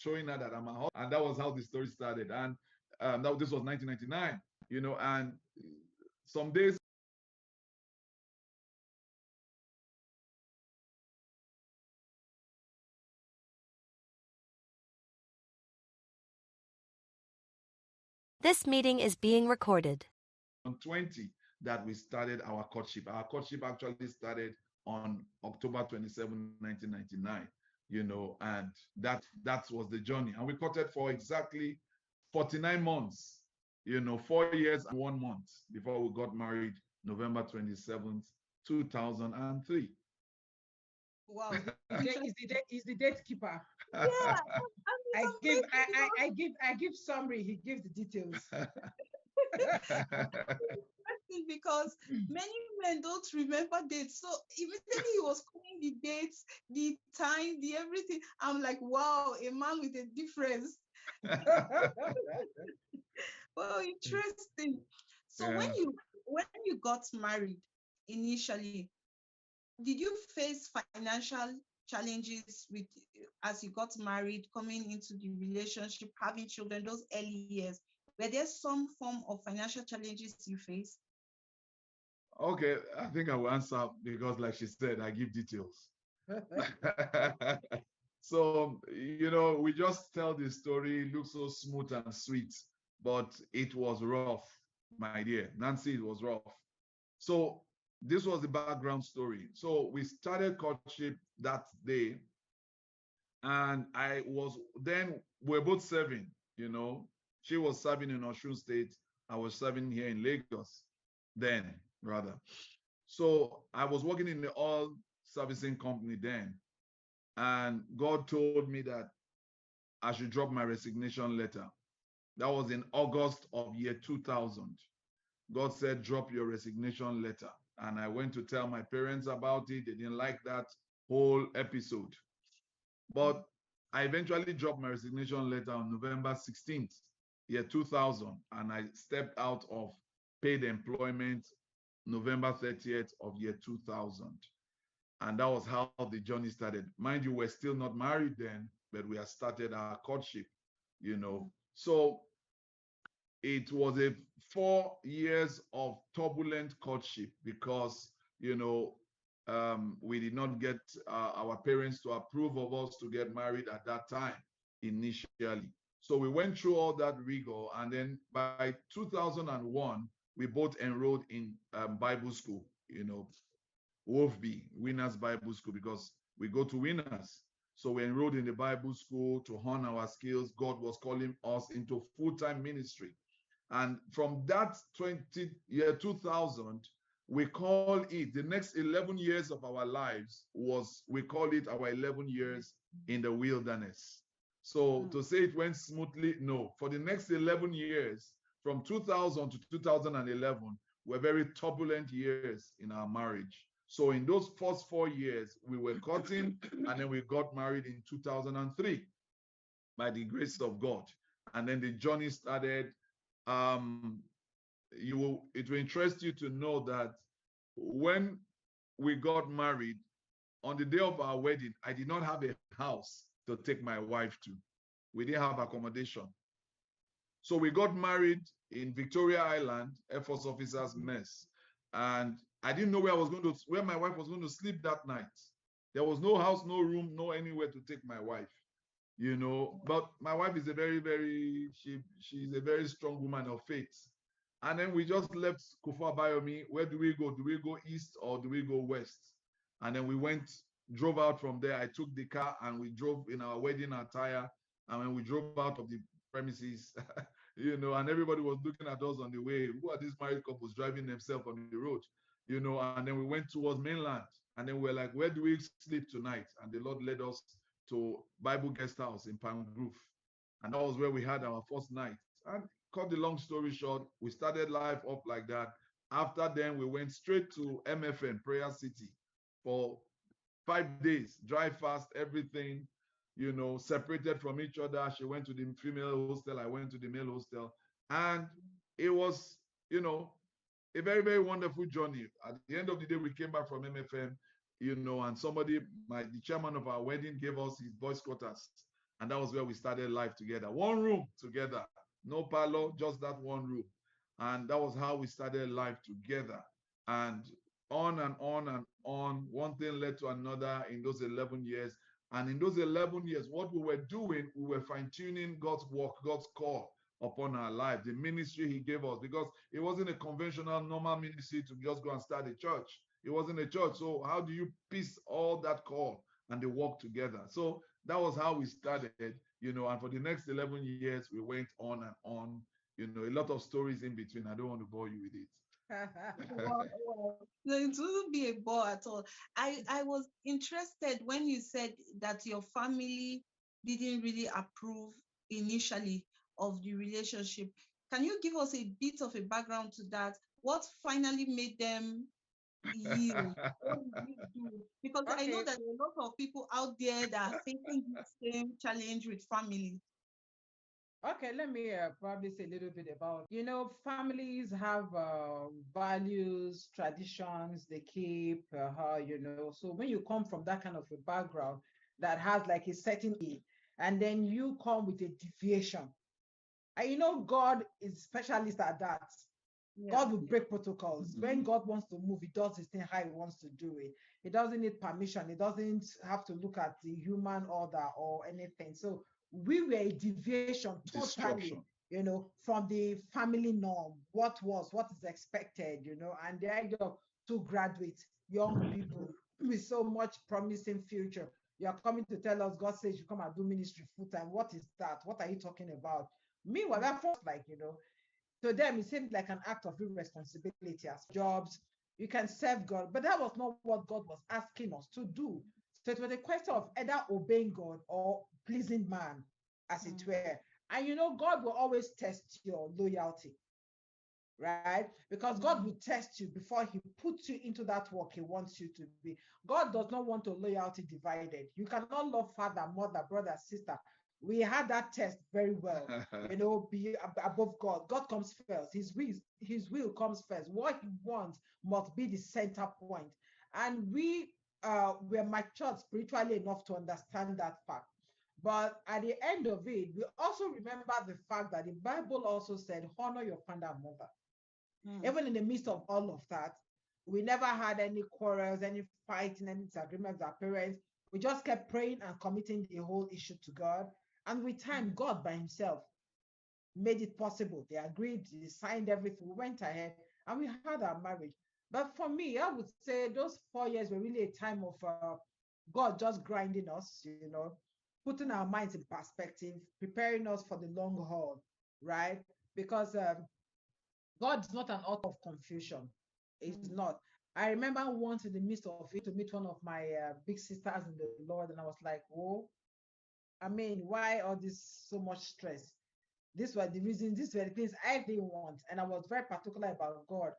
showing her that I'm a husband. And that was how the story started. And this was 1999, and some days. This meeting is being recorded. On 20 that we started our courtship. Our courtship actually started on October 27, 1999, and that was the journey. And we courted for exactly 49 months, 4 years and 1 month before we got married, November 27th, 2003. Wow, he's the date keeper. Yeah, I give summary. He gives the details. because many men don't remember dates. So immediately he was calling the dates, the time, the everything. I'm like, wow, a man with a difference. Well, interesting. So Yeah. when you got married initially, did you face financial challenges with as you got married, coming into the relationship, having children, those early years? Were there some form of financial challenges you faced? Okay, I think I will answer because, like she said, I give details. So, we just tell the story, it looks so smooth and sweet, but it was rough, my dear. Nancy, it was rough. So, this was the background story. So, we started courtship that day, and we're both serving, She was serving in Osun State, I was serving here in Lagos, then, rather. So, I was working in the oil servicing company then, and God told me that I should drop my resignation letter. That was in August of year 2000. God said, drop your resignation letter. And I went to tell my parents about it. They didn't like that whole episode. But I eventually dropped my resignation letter on November 16th, year 2000. And I stepped out of paid employment November 30th of year 2000. And that was how the journey started. Mind you, we're still not married then, but we had started our courtship. So it was a 4 years of turbulent courtship because, we did not get our parents to approve of us to get married at that time initially. So we went through all that rigor. And then by 2001, we both enrolled in Bible school, Wolfby, Winners Bible School, because we go to Winners. So we enrolled in the Bible school to hone our skills. God was calling us into full-time ministry. And from that year 2000, we call it the next 11 years of our lives we call it our 11 years in the wilderness. So to say it went smoothly, no. For the next 11 years, from 2000 to 2011, were very turbulent years in our marriage. So in those first 4 years, we were courting, and then we got married in 2003 by the grace of God. And then the journey started. It will interest you to know that when we got married, on the day of our wedding, I did not have a house to take my wife to. We didn't have accommodation. So we got married in Victoria Island, Air Force Officers Mess. And I didn't know where my wife was going to sleep that night. There was no house, no room, no anywhere to take my wife. But my wife is she's a very strong woman of faith. And then we just left Kufa Bayomi. Where do we go? Do we go east or do we go west? And then we drove out from there. I took the car and we drove in our wedding attire. And when we drove out of the premises, and everybody was looking at us on the way. Who are these married couples driving themselves on the road? And then we went towards mainland. And then we're like, where do we sleep tonight? And the Lord led us to Bible Guest House in Palm Grove. And that was where we had our first night. And cut the long story short, we started life up like that. After then, we went straight to MFM, Prayer City, for 5 days, dry fast, everything, separated from each other. She went to the female hostel, I went to the male hostel. And it was, a very, very wonderful journey. At the end of the day, we came back from MFM, and the chairman of our wedding gave us his boys' quarters. And that was where we started life together. One room together, no parlor, just that one room. And that was how we started life together. And on and on and on, one thing led to another in those 11 years. And in those 11 years, what we were doing, we were fine-tuning God's work, God's call upon our life, the ministry he gave us, because it wasn't a conventional, normal ministry to just go and start a church. It wasn't a church. So how do you piece all that call and they work together? So that was how we started, you know, and for the next 11 years, we went on and on, you know, a lot of stories in between. I don't want to bore you with it. Wow. No, it wouldn't be a bore at all. I was interested when you said that your family didn't really approve initially of the relationship. Can you give us a bit of a background to that? What finally made them yield? What did you do? Because I know Okay. that there are a lot of people out there that are facing the same challenge with family. Okay, let me probably say a little bit about, families have values, traditions they keep, so when you come from that kind of a background that has like a certain and then you come with a deviation, and God is specialist at that. Yeah. God will break protocols. When God wants to move, he does his thing how he wants to do it. He doesn't need permission. He doesn't have to look at the human order or anything. So we were a deviation totally, from the family norm, what is expected, and the idea of two graduates, young people with so much promising future. You are coming to tell us God says you come and do ministry full time. What is that? What are you talking about? Meanwhile, that first, to them, it seemed like an act of irresponsibility as jobs. You can serve God, but that was not what God was asking us to do. So it was a question of either obeying God or pleasing man, as it were. And God will always test your loyalty, right? Because God will test you before he puts you into that work he wants you to be. God does not want a loyalty divided. You cannot love father, mother, brother, sister. We had that test very well, be above God. God comes first. His will comes first. What he wants must be the center point. And we were matured spiritually enough to understand that fact. But at the end of it, we also remember the fact that the Bible also said, honor your father and mother. Even in the midst of all of that, we never had any quarrels, any fighting, any disagreements with our parents. We just kept praying and committing the whole issue to God. And with time, God by himself made it possible. They agreed, they signed everything. We went ahead and we had our marriage. But for me, I would say those 4 years were really a time of God just grinding us, putting our minds in perspective, preparing us for the long haul, right? Because God is not an author of confusion. It's not. I remember once in the midst of it to meet one of my big sisters in the Lord, and I was like, "Whoa, I mean, why all this so much stress?" These were the reasons, these were the things I didn't want, and I was very particular about God.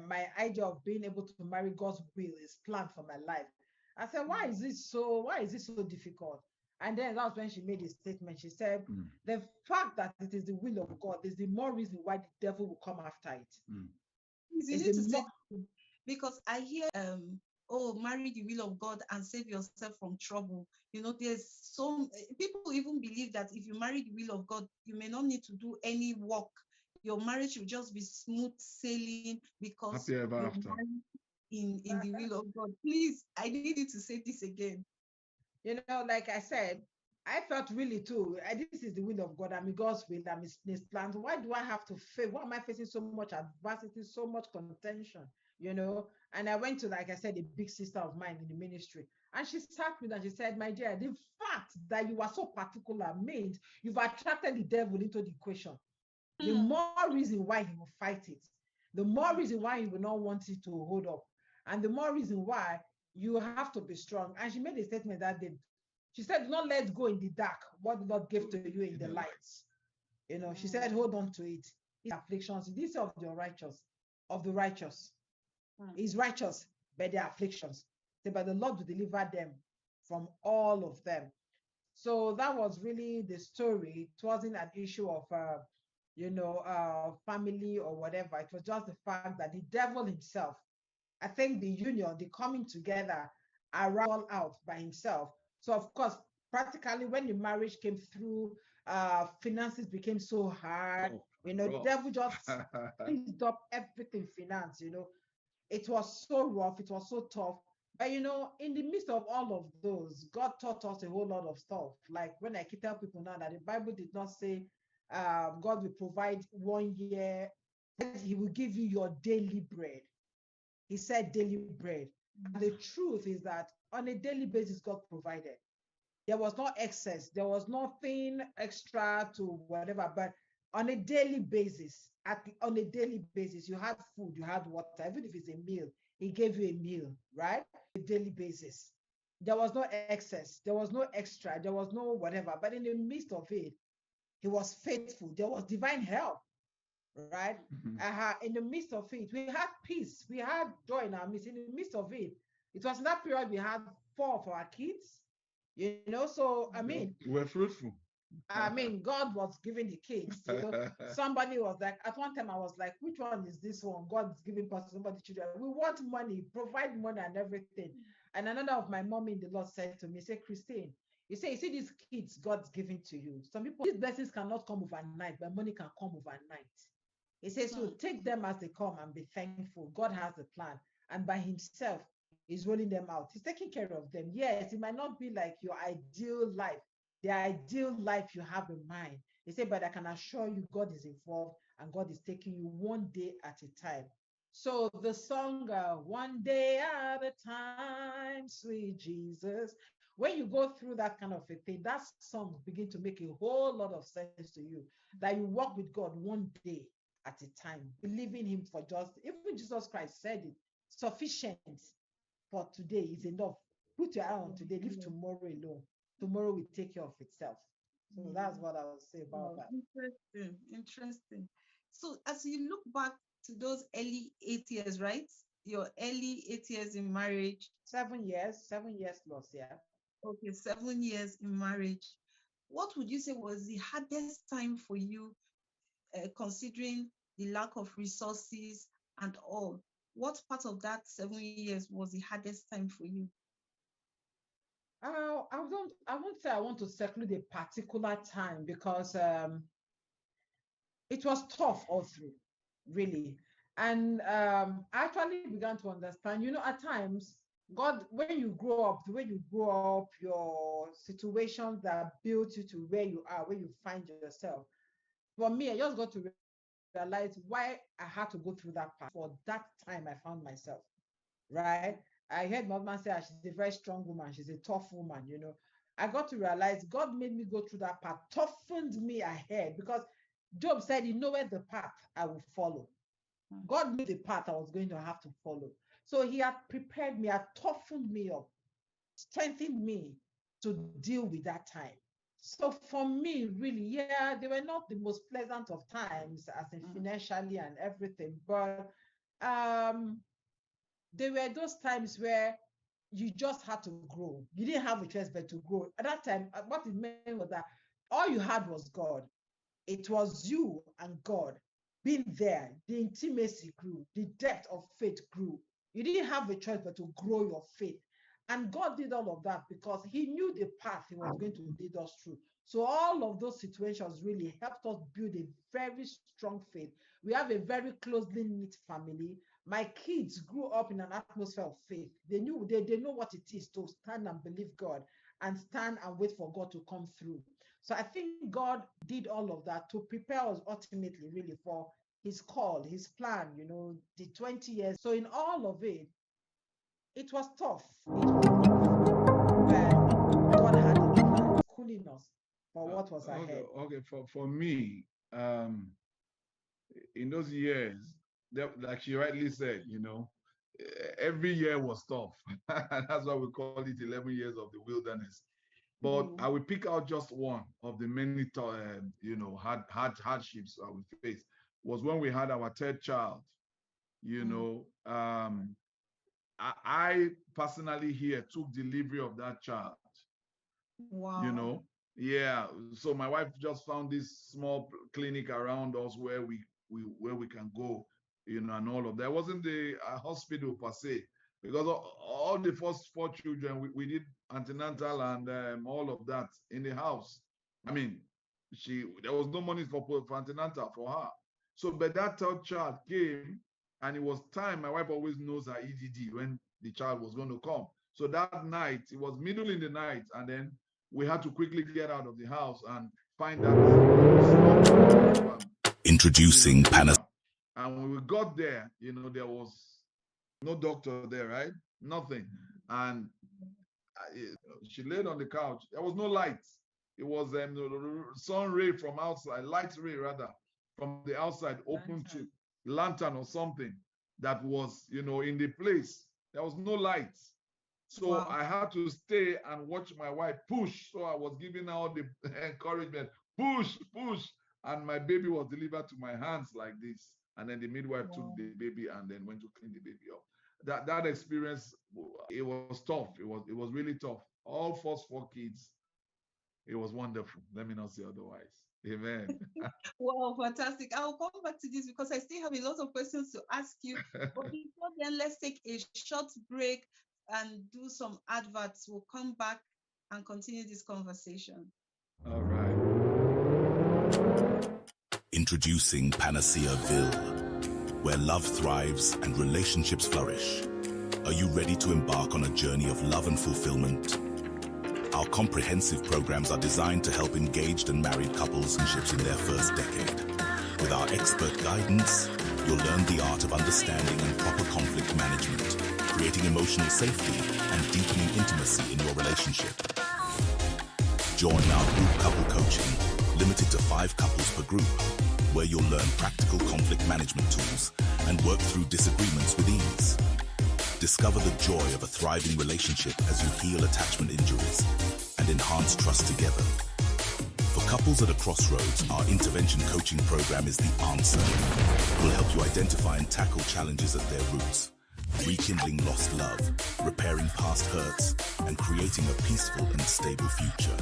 My idea of being able to marry God's will is planned for my life. I said, "Why is this so? Why is this so difficult?" And then that's when she made a statement. She said, "The fact that it is the will of God is the more reason why the devil will come after it." You need to say, because I hear marry the will of God and save yourself from trouble. There's some people even believe that if you marry the will of God, you may not need to do any work. Your marriage will just be smooth sailing because Happy ever after. in the will of God. Please, I need you to say this again. Like I said, I felt really too, this is the will of God. I'm in God's will. I'm his plans. Why do I have to face? Why am I facing so much adversity, so much contention? And I went to, like I said, a big sister of mine in the ministry. And she sat with me and she said, "My dear, the fact that you are so particular means you've attracted the devil into the equation. The more reason why he will fight it, the more reason why he will not want it to hold up, and the more reason why you have to be strong." And she made a statement that day. She said, "Do not let go in the dark what the Lord gave to you in the lights." She said, "Hold on to it. These afflictions, these are of the righteous. He's righteous, but the afflictions. But the Lord will deliver them from all of them." So that was really the story. It wasn't an issue of family or whatever. It was just the fact that the devil himself, I think the union, the coming together, are all out by himself. So of course, practically when the marriage came through, finances became so hard. Oh, Devil just seized up everything finance. It was so rough, it was so tough. But in the midst of all of those, God taught us a whole lot of stuff. Like when I can tell people now that the Bible did not say God will provide 1 year, He will give you your daily bread. He said daily bread. And the truth is that on a daily basis, God provided. There was no excess, there was nothing extra to whatever, but on a daily basis, on a daily basis, you had food, you had water, even if it's a meal, He gave you a meal, right? A daily basis. There was no excess, there was no extra, there was no whatever. But in the midst of it, He was faithful. There was divine help, right? In the midst of it, we had peace, we had joy in our midst. In the midst of it, it was in that period we had 4 of our kids, So I mean, we're fruitful. God was giving the kids. Somebody was like, at one time I was like, which one is this one? God's giving us somebody children. We want money, provide money and everything. And another of my mom in the Lord said to me, say, Christine, you see these kids God's giving to you. Some people, these blessings cannot come overnight, but money can come overnight. He says, so take them as they come and be thankful. God has a plan. And by Himself, He's rolling them out. He's taking care of them. Yes, it might not be like your ideal life, the ideal life you have in mind. He said, but I can assure you God is involved and God is taking you one day at a time. So the song, one day at a time, sweet Jesus, when you go through that kind of a thing, that song begin to make a whole lot of sense to you, that you walk with God one day at a time, believing Him for just, even Jesus Christ said it, sufficient for today is enough. Put your eye on today, leave tomorrow alone. Tomorrow will take care of itself. So that's what I would say about that. Interesting. So as you look back to those early 8 years, right? Your early 8 years in marriage. 7 years plus, yeah. Okay, 7 years in marriage. What would you say was the hardest time for you, considering the lack of resources and all? What part of that 7 years was the hardest time for you? I won't say I want to seclude a particular time because it was tough all through, really. And I actually began to understand, at times, God, when you grow up, the way you grow up, your situations that built you to where you are, where you find yourself. For me, I just got to realize why I had to go through that path for that time I found myself, right? I heard my mom say she's a very strong woman, she's a tough woman, I got to realize God made me go through that path, toughened me ahead, because Job said, He knoweth the path I will follow. God knew the path I was going to have to follow. So He had prepared me, had toughened me up, strengthened me to deal with that time. So for me, really, yeah, they were not the most pleasant of times, as in financially and everything, but there were those times where you just had to grow. You didn't have a choice but to grow. At that time, what it meant was that all you had was God. It was you and God being there. The intimacy grew. The depth of faith grew. You didn't have a choice but to grow your faith. And God did all of that because He knew the path He was going to lead us through. So all of those situations really helped us build a very strong faith. We have a very closely knit family. My kids grew up in an atmosphere of faith. They know what it is to stand and believe God and stand and wait for God to come through. So I think God did all of that to prepare us ultimately really for His call, His plan, the 20 years. So in all of it, it was tough. But God had a plan, schooling us for what was ahead. Okay, for me, in those years, like she rightly said, every year was tough. That's why we call it 11 years of the wilderness. But I will pick out just one of the many, hardships I will face. Was when we had our third child. I personally here took delivery of that child. Wow. Yeah. So my wife just found this small clinic around us where we can go, and all of that. It wasn't a hospital per se, because all the first 4 children, we did antenatal and all of that in the house. I mean, there was no money for antenatal for her. So, but that third child came, and it was time. My wife always knows her EDD when the child was going to come. So that night, it was middle in the night, and then we had to quickly get out of the house and find that. Introducing Panacea. And when we got there, there was no doctor there, right? Nothing. And she laid on the couch. There was no light. It was sun ray from outside, light ray rather, from the outside, open to lantern or something that was, in the place. There was no light. So wow. I had to stay and watch my wife push. So I was giving her all the encouragement, push, push. And my baby was delivered to my hands like this. And then the midwife took the baby and then went to clean the baby up. That experience, it was tough. It was really tough. All first 4 kids, it was wonderful. Let me not say otherwise. Amen. Wow, fantastic. I'll come back to this because I still have a lot of questions to ask you. But before then, let's take a short break and do some adverts. We'll come back and continue this conversation. All right. Introducing Panacea Ville, where love thrives and relationships flourish. Are you ready to embark on a journey of love and fulfillment? Our comprehensive programs are designed to help engaged and married couples and ships in their first decade. With our expert guidance, you'll learn the art of understanding and proper conflict management, creating emotional safety and deepening intimacy in your relationship. Join our group couple coaching, limited to 5 couples per group, where you'll learn practical conflict management tools and work through disagreements with ease. Discover the joy of a thriving relationship as you heal attachment injuries and enhance trust together. For couples at a crossroads, our intervention coaching program is the answer. We'll help you identify and tackle challenges at their roots, rekindling lost love, repairing past hurts, and creating a peaceful and stable future.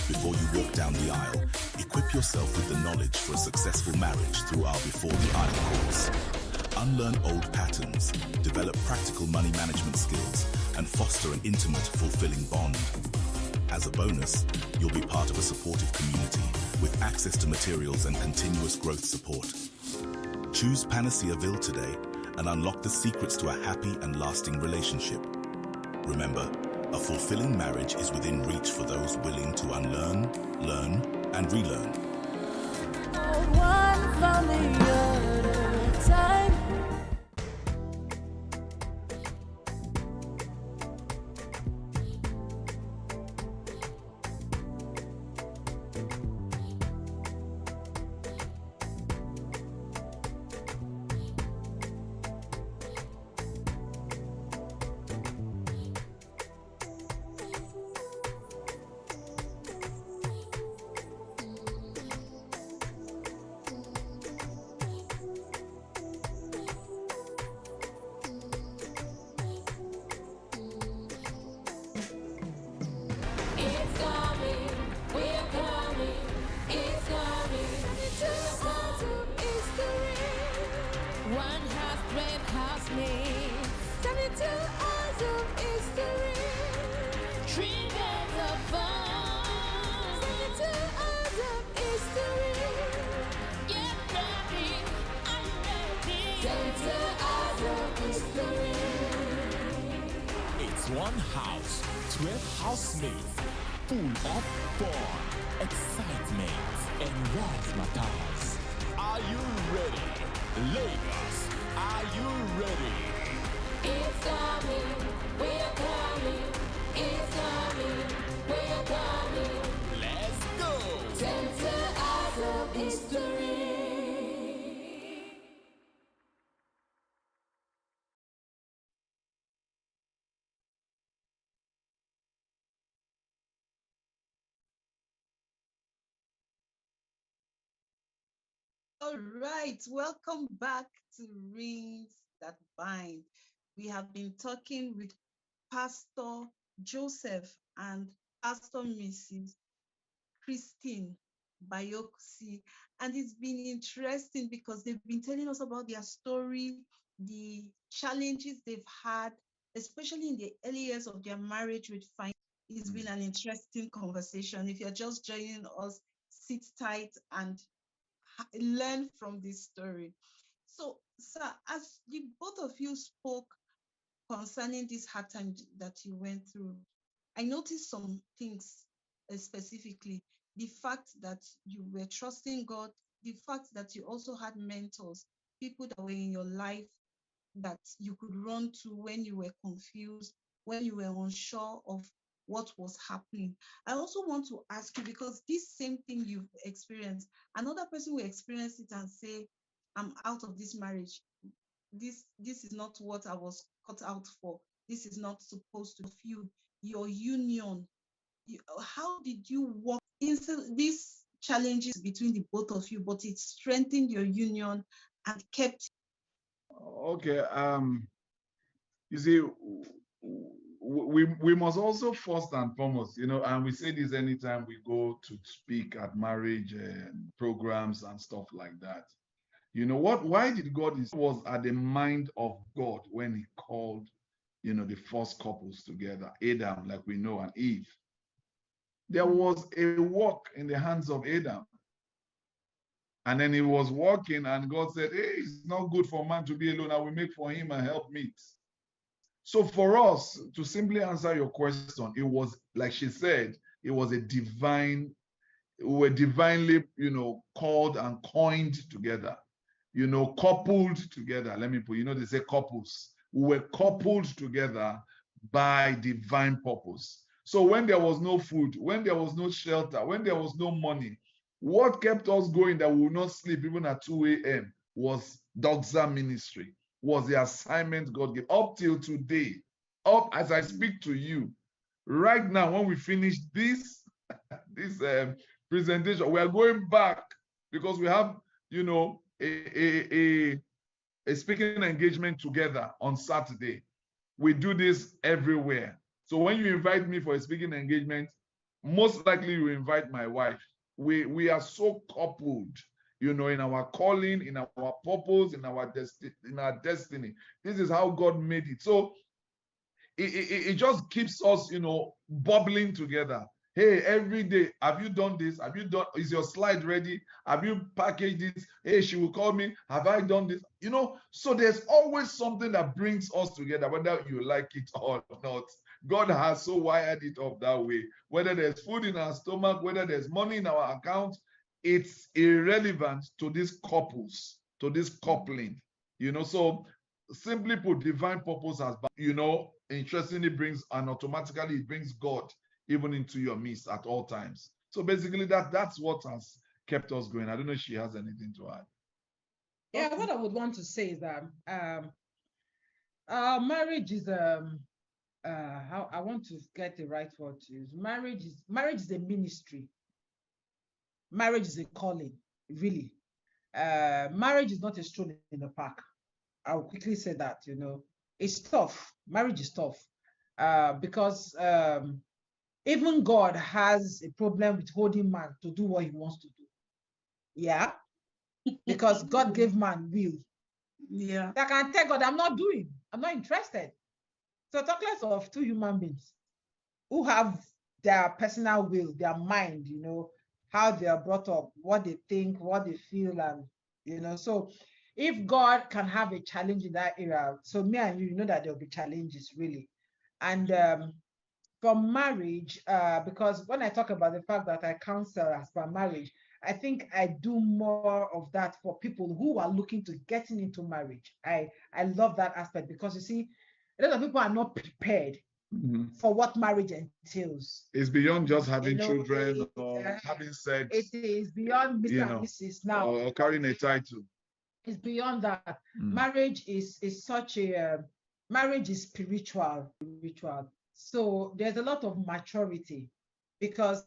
Before you walk down the aisle, equip yourself with the knowledge for a successful marriage through our Before the Aisle course. Unlearn old patterns, develop practical money management skills, and foster an intimate, fulfilling bond. As a bonus, you'll be part of a supportive community with access to materials and continuous growth support. Choose Panacea Ville today and unlock the secrets to a happy and lasting relationship. Remember, a fulfilling marriage is within reach for those willing to unlearn, learn, and relearn. One family at a time. It's one house, 12 housemates, full of fun, excitement, and razzmatazz. Are you ready? Lagos, are you ready? It's coming, we're coming. It's coming, we're coming. Let's go! Center eyes of history. All right, welcome back to Rings That Bind. We have been talking with Pastor Joseph and Pastor Mrs. Christine Baiyekusi, and it's been interesting because they've been telling us about their story, the challenges they've had, especially in the early years of their marriage with finance. It's been an interesting conversation. If you're just joining us, sit tight and learn from this story. So, sir, as the both of you spoke concerning this hard time that you went through, I noticed some things specifically. The fact that you were trusting God, the fact that you also had mentors, people that were in your life that you could run to when you were confused, when you were unsure of what was happening. I also want to ask you, because this same thing you've experienced, another person will experience it and say, I'm out of this marriage. This is not what I was cut out for. This is not supposed to feel your union. How did you work into these challenges between the both of you, but it strengthened your union and kept. Okay. You see, we must also first and foremost, and we say this anytime we go to speak at marriage programs and stuff like that. You know what? Why did God was at the mind of God when He called, the first couples together, Adam, like we know, and Eve. There was a work in the hands of Adam. And then he was walking, and God said, hey, it's not good for man to be alone. I will make for him a helpmeet. So for us, to simply answer your question, it was, like she said, it was a divine, we were divinely, called and coined together, coupled together. Let me put, they say couples. We were coupled together by divine purpose. So when there was no food, when there was no shelter, when there was no money, what kept us going that we would not sleep even at 2 a.m. was Doxa ministry, was the assignment God gave up till today. Up as I speak to you, right now, when we finish this presentation, we are going back because we have, a speaking engagement together on Saturday. We do this everywhere. So when you invite me for a speaking engagement, most likely you invite my wife. We are so coupled, in our calling, in our purpose, in our destiny. This is how God made it. So it just keeps us, bubbling together. Hey, every day, have you done this? Have you done, is your slide ready? Have you packaged this? Hey, she will call me. Have I done this? So there's always something that brings us together, whether you like it or not. God has so wired it up that way. Whether there's food in our stomach, whether there's money in our account, it's irrelevant to these couples, to this coupling. So simply put, divine purpose has, interestingly brings, and automatically it brings God even into your midst at all times. So basically that's what has kept us going. I don't know if she has anything to add. Yeah, what I would want to say is that marriage is how I want to get the right word to use. Marriage is a ministry. Marriage is a calling, really. Marriage is not a stroll in the park. I'll quickly say that, it's tough. Marriage is tough because even God has a problem with holding man to do what he wants to do. Yeah, because God gave man will. Yeah. I can tell God, I'm not interested. So talk less of two human beings who have their personal will, their mind, how they are brought up, what they think, what they feel, and so if God can have a challenge in that area, so me and you know that there'll be challenges really. And for marriage, because when I talk about the fact that I counsel as per marriage, I think I do more of that for people who are looking to getting into marriage. I love that aspect because you see, a lot of people are not prepared for what marriage entails. It's beyond just having children or having sex. It is beyond Mr. and Mrs. now. Or carrying a title. It's beyond that. Marriage is such a marriage is spiritual. So there's a lot of maturity because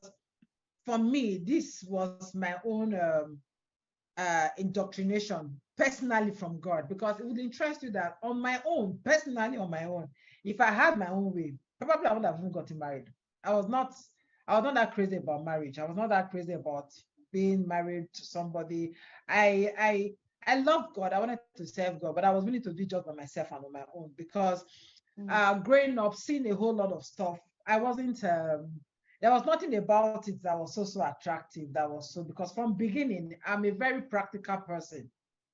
for me, this was my own indoctrination personally from God, because it would interest you that on my own, personally on my own, if I had my own way, probably I would have even gotten married. I was not that crazy about marriage. I was not that crazy about being married to somebody. I love God. I wanted to serve God, but I was willing to do just by myself and on my own because growing up, seeing a whole lot of stuff, I wasn't, there was nothing about it that was so attractive. That was so, because from beginning, I'm a very practical person.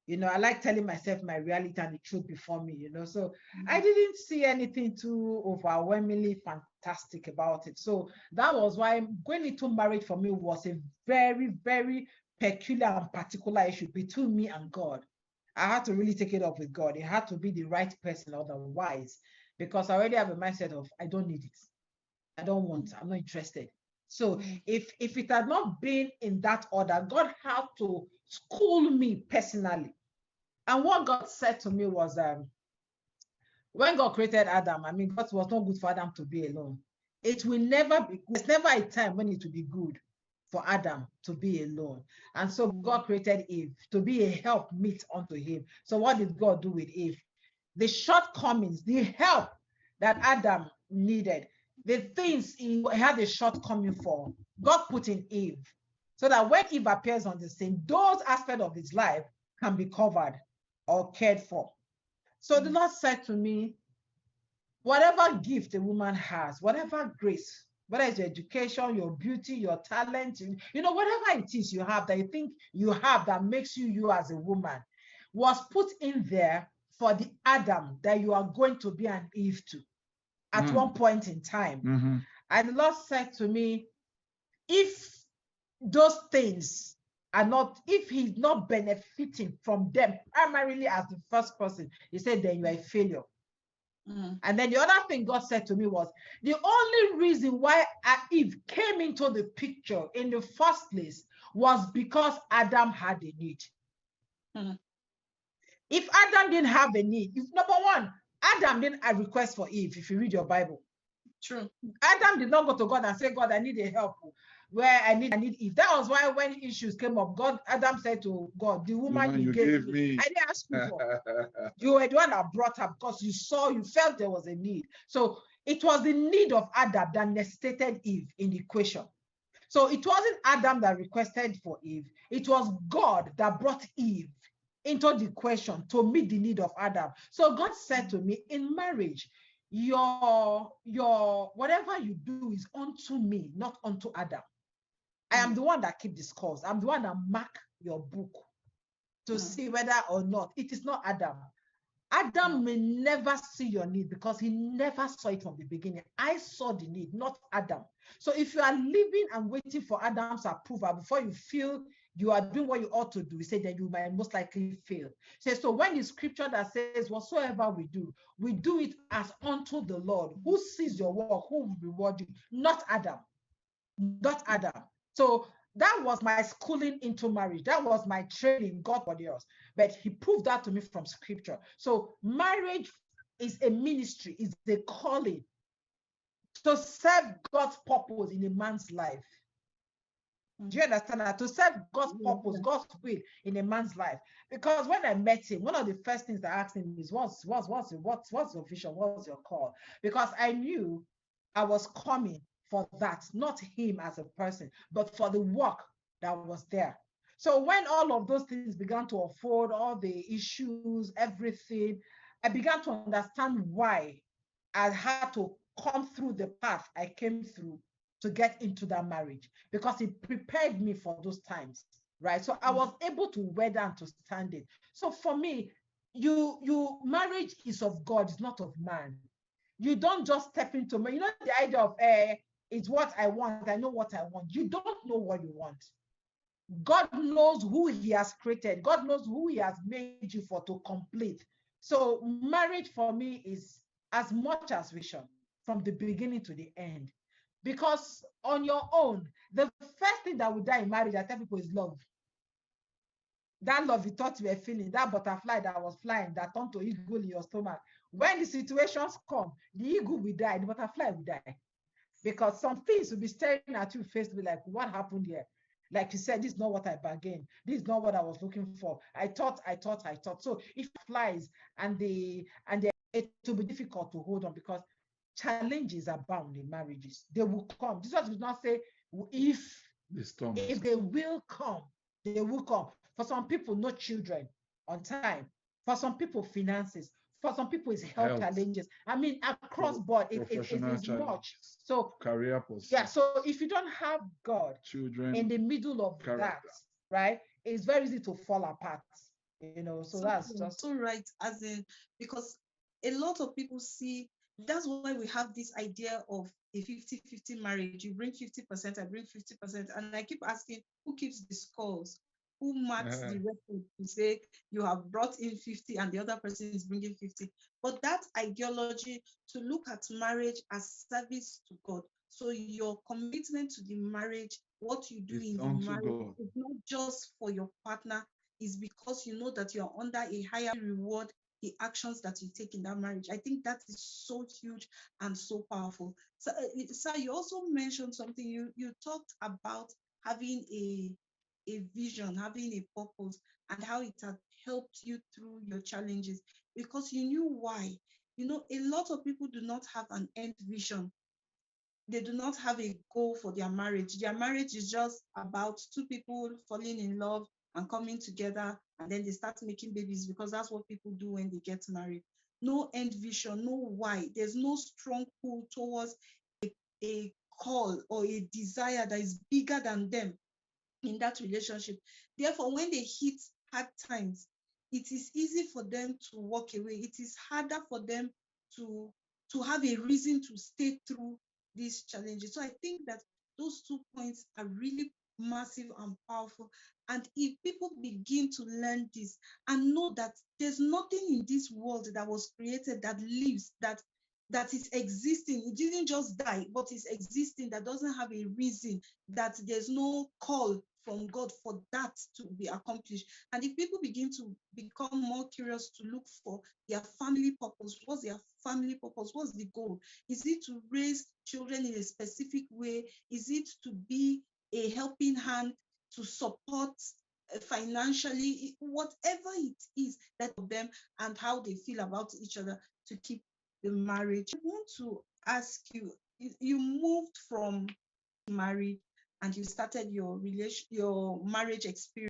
You know, I like telling myself my reality and the truth before me, you know. So I didn't see anything too overwhelmingly fantastic about it. So that was why going into marriage for me was a very, very peculiar and particular issue between me and God. I had to really take it up with God. It had to be the right person, otherwise, because I already have a mindset of I don't need it. I don't want, I'm not interested. So if it had not been in that order, God had to school me personally. And what God said to me was, when God created Adam, I mean, God was not good for Adam to be alone. It will never be, there's never a time when it will be good for Adam to be alone. And so God created Eve to be a helpmeet unto him. So what did God do with Eve? The shortcomings, the help that Adam needed, the things he had a shortcoming for, God put in Eve. So that when Eve appears on the scene, those aspects of his life can be covered or cared for. So the Lord said to me, whatever gift a woman has, whatever grace, whether it's your education, your beauty, your talent, you know, whatever it is you have that you think you have that makes you you as a woman, was put in there for the Adam that you are going to be an Eve to at one point in time. And the Lord said to me, if those things are not, if he's not benefiting from them primarily as the first person, he said, then you are a failure. And then the other thing God said to me was, the only reason why Eve came into the picture in the first place was because Adam had a need. If Adam didn't have a need, if number one, Adam didn't request for Eve, if you read your Bible. True. Adam did not go to God and say, God, I need a help where I need Eve. That was why when issues came up, Adam said to God, the woman you gave me, I didn't ask you for. You were the one that brought her because you felt there was a need. So it was the need of Adam that necessitated Eve in the equation. So it wasn't Adam that requested for Eve. It was God that brought Eve into the equation to meet the need of Adam. So God said to me, in marriage, your whatever you do is unto me, not unto Adam. I am the one that keep the scores. I'm the one that mark your book to see whether or not it is not Adam. Adam may never see your need because he never saw it from the beginning. I saw the need, not Adam. So if you are living and waiting for Adam's approval before you feel you are doing what you ought to do, he said, then you might most likely fail. So when the scripture that says, whatsoever we do it as unto the Lord, who sees your work, who will reward you, not Adam. Not Adam. So that was my schooling into marriage. That was my training, God for yours. But he proved that to me from scripture. So marriage is a ministry, is a calling to serve God's purpose in a man's life. Do you understand that? To serve God's purpose, God's will in a man's life. Because when I met him, one of the first things I asked him is, what's your vision? What's your call? Because I knew I was coming for that, not him as a person, but for the work that was there. So when all of those things began to unfold, all the issues, everything, I began to understand why I had to come through the path I came through to get into that marriage, because it prepared me for those times, right? So I was able to weather and to stand it. So for me, marriage is of God, it's not of man. You don't just step into me. You know the idea of it's what I want. I know what I want. You don't know what you want. God knows who he has created. God knows who he has made you for to complete. So marriage for me is as much as vision from the beginning to the end. Because on your own, the first thing that will die in marriage, I tell people, is love. That love you thought you were feeling, that butterfly that was flying, that turned to eagle in your stomach. When the situations come, the eagle will die, the butterfly will die. Because some things will be staring at you face to be like, what happened here? Like you said, this is not what I bargained. This is not what I was looking for. I thought. So if it flies and it will be difficult to hold on, because challenges abound in marriages. They will come. Jesus did not say if they will come, they will come. For some people, no children on time. For some people, finances. For some people, it's health Health. challenges. I mean, across Pro- board, it professional is much. challenges. So Career pursuits. yeah, so if you don't have God Children. in the middle of character. that, right, it's very easy to fall apart. So that's true, just so right, as in, because a lot of people see, that's why we have this idea of a 50-50 marriage. You bring 50%, I bring 50%. And I keep asking, who keeps the scores? Who marks the record to say you have brought in 50 and the other person is bringing 50? But that ideology to look at marriage as service to God. So your commitment to the marriage, what you do It's in the unto marriage, God. is not just for your partner, is because you know that you're under a higher reward the actions that you take in that marriage. I think that is so huge and so powerful. So, sir, you also mentioned something. You talked about having a vision, having a purpose, and how it had helped you through your challenges because you knew why. A lot of people do not have an end vision. They do not have a goal for their marriage. Their marriage is just about two people falling in love and coming together, and then they start making babies because that's what people do when they get married. No end vision, no why. There's no strong pull towards a call or a desire that is bigger than them in that relationship. Therefore, when they hit hard times, it is easy for them to walk away. It is harder for them to have a reason to stay through these challenges. So I think that those 2 points are really massive and powerful. And if people begin to learn this and know that there's nothing in this world that was created that lives, that is existing, it didn't just die, but it's existing, that doesn't have a reason, that there's no call from God for that to be accomplished. And if people begin to become more curious to look for their family purpose, what's their family purpose? What's the goal? Is it to raise children in a specific way? Is it to be a helping hand to support financially? Whatever it is that of them and how they feel about each other to keep the marriage. I want to ask you, you moved from married and you started your marriage experience